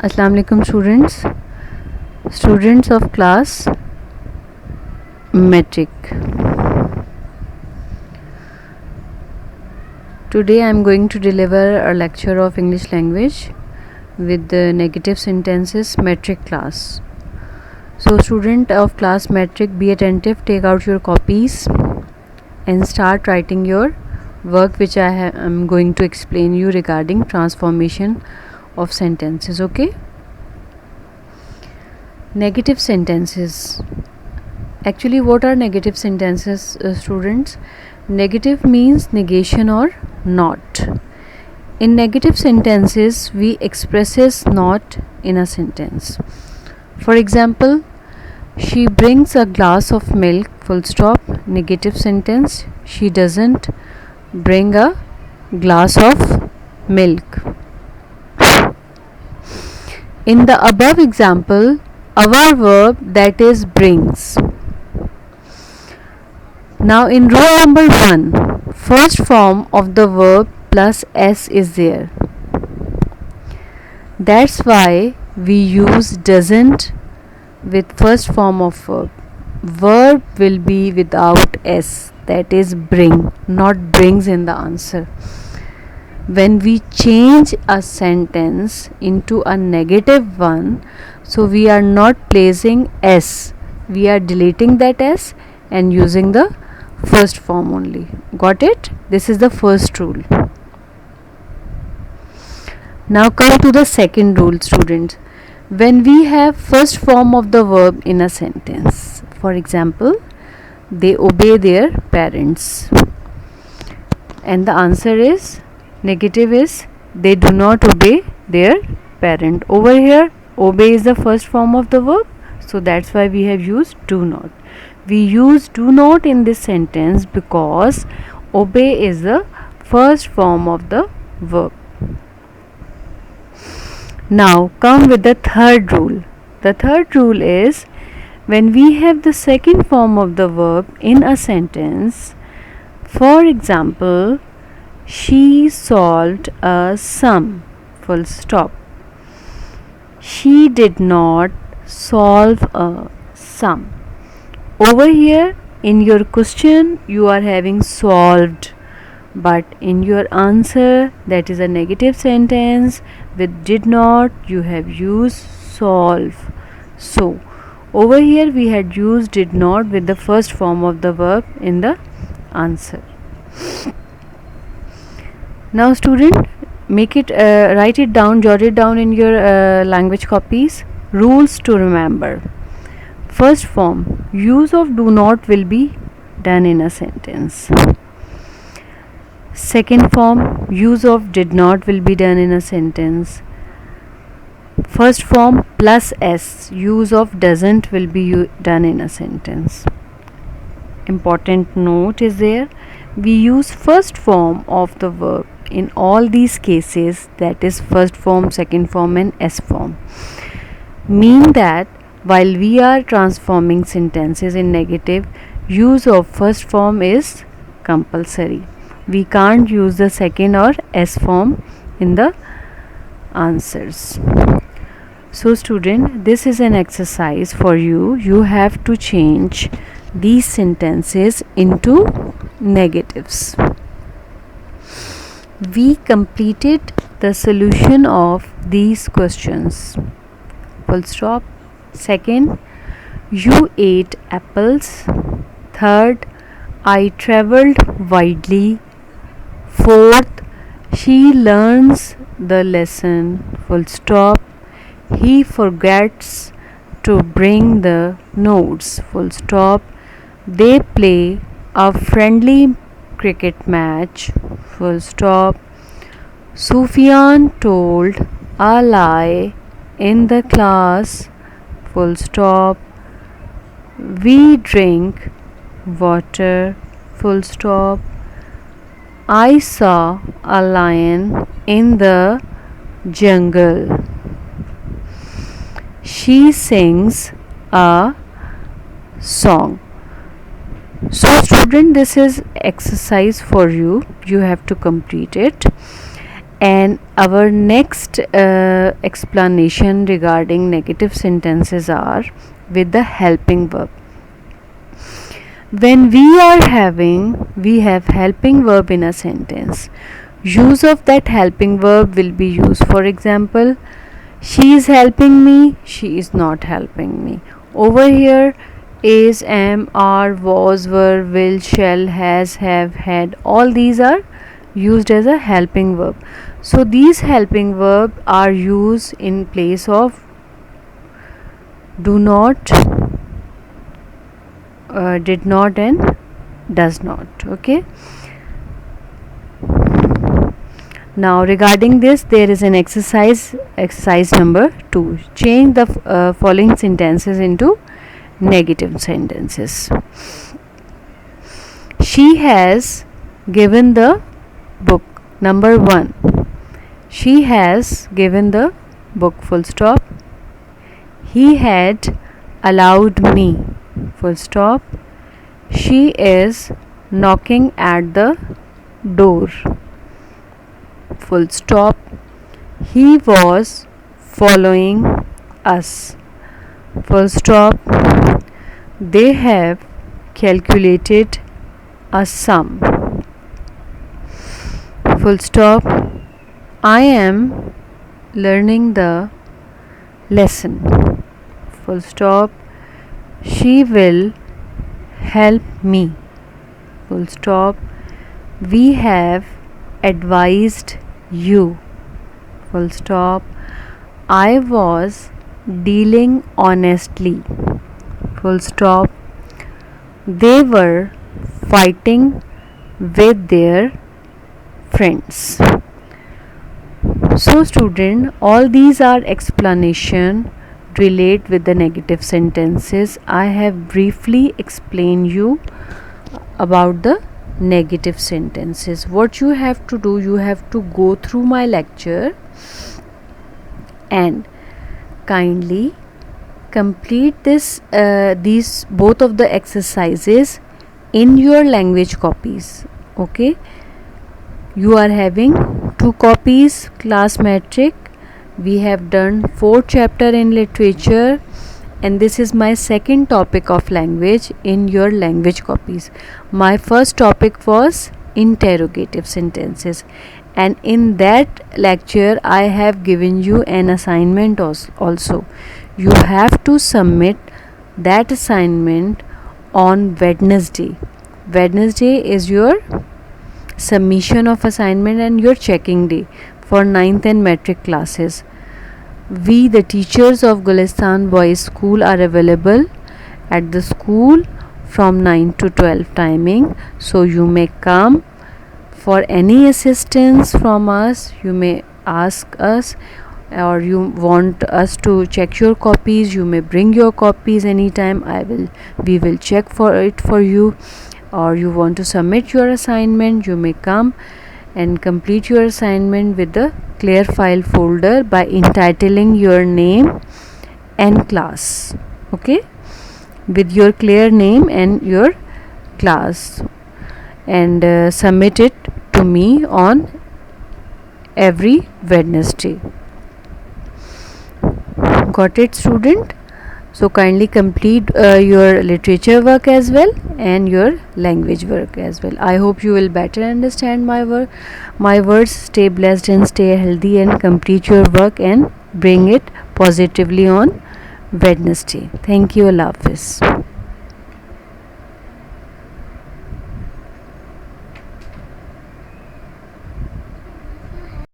Assalamu alaikum students of class metric. Today I am going to deliver a lecture of English language with the negative sentences metric class. So student of class metric, be attentive, take out your copies and start writing your work which I am going to explain you regarding transformation of sentences. Okay, negative sentences. Actually, what are negative sentences, students? Negative means negation or not. In negative sentences we expresses not in a sentence. For example, she brings a glass of milk, full stop. Negative sentence, she doesn't bring a glass of milk. In the above example, our verb that is brings. Now in row number 1, first form of the verb plus s is there. That's why we use doesn't with first form of verb. Verb will be without s, that is bring, not brings in the answer. When we change a sentence into a negative one, so we are not placing s, we are deleting that s and using the first form only. Got it? This is the first rule. Now come to the second rule, students. When we have first form of the verb in a sentence, for example, they obey their parents, and the answer is negative is they do not obey their parent. Over here obey is the first form of the verb, so that's why we have used do not. We use do not in this sentence because obey is the first form of the verb. Now come with the third rule. The third rule is when we have the second form of the verb in a sentence. For example, she solved a sum, full stop. She did not solve a sum. Over here in your question you are having solved, but in your answer, that is a negative sentence with did not, you have used solve. So over here we had used did not with the first form of the verb in the answer. Now student, make it write it down, jot it down in your language copies. Rules to remember. First form, use of do not will be done in a sentence. Second form, use of did not will be done in a sentence. First form plus s, use of doesn't will be done in a sentence. Important note is there, we use first form of the verb in all these cases, that is first form, second form and s form. Mean that while we are transforming sentences in negative, use of first form is compulsory. We can't use the second or s form in the answers. So student, this is an exercise for you. You have to change these sentences into negatives. We completed the solution of these questions. Full stop. Second, you ate apples. Third, I traveled widely. Fourth, she learns the lesson. Full stop. He forgets to bring the notes. Full stop. They play a friendly cricket match. Full stop. Sufyan told a lie in the class. Full stop. We drink water. Full stop. I saw a lion in the jungle. She sings a song. So student, this is exercise for you. You have to complete it And our next explanation regarding negative sentences are with the helping verb. When we have helping verb in a sentence, use of that helping verb will be used. For example, she is helping me, she is not helping me. Over here, is, am, are, was, were, will, shall, has, have, had, all these are used as a helping verb. So these helping verbs are used in place of do not, did not, and does not. Okay. Now regarding this, there is an exercise number 2. Change the following sentences into negative sentences. She has given the book. Number 1. She has given the book, full stop. He had allowed me, full stop. She is knocking at the door, full stop. He was following us, full stop. They have calculated a sum, full stop. I am learning the lesson, full stop. She will help me, full stop. We have advised you, full stop. I was dealing honestly, full stop. They were fighting with their friends. So student, all these are explanation relate with the negative sentences. I have briefly explained you about the negative sentences. What you have to do, you have to go through my lecture and kindly complete these both of the exercises in your language copies. Okay, you are having 2 copies class metric. We have done 4 chapter in literature, and this is my second topic of language in your language copies. My first topic was interrogative sentences, and in that lecture I have given you an assignment also. You have to submit that assignment on Wednesday. Wednesday is your submission of assignment and your checking day for 9th and metric classes. We, the teachers of Gulistan Boys School, are available at the school from 9 to 12 timing. So you may come. For any assistance from us, you may ask us, or you want us to check your copies, you may bring your copies anytime. We will check for it for you. Or you want to submit your assignment, you may come and complete your assignment with the clear file folder by entitling your name and class. Okay, with your clear name and your class, and submit it to me on every Wednesday. Got it, student? So kindly complete your literature work as well and your language work as well. I hope you will better understand my words. Stay blessed and stay healthy, and complete your work and bring it positively on Wednesday. Thank you. Allah Hafiz.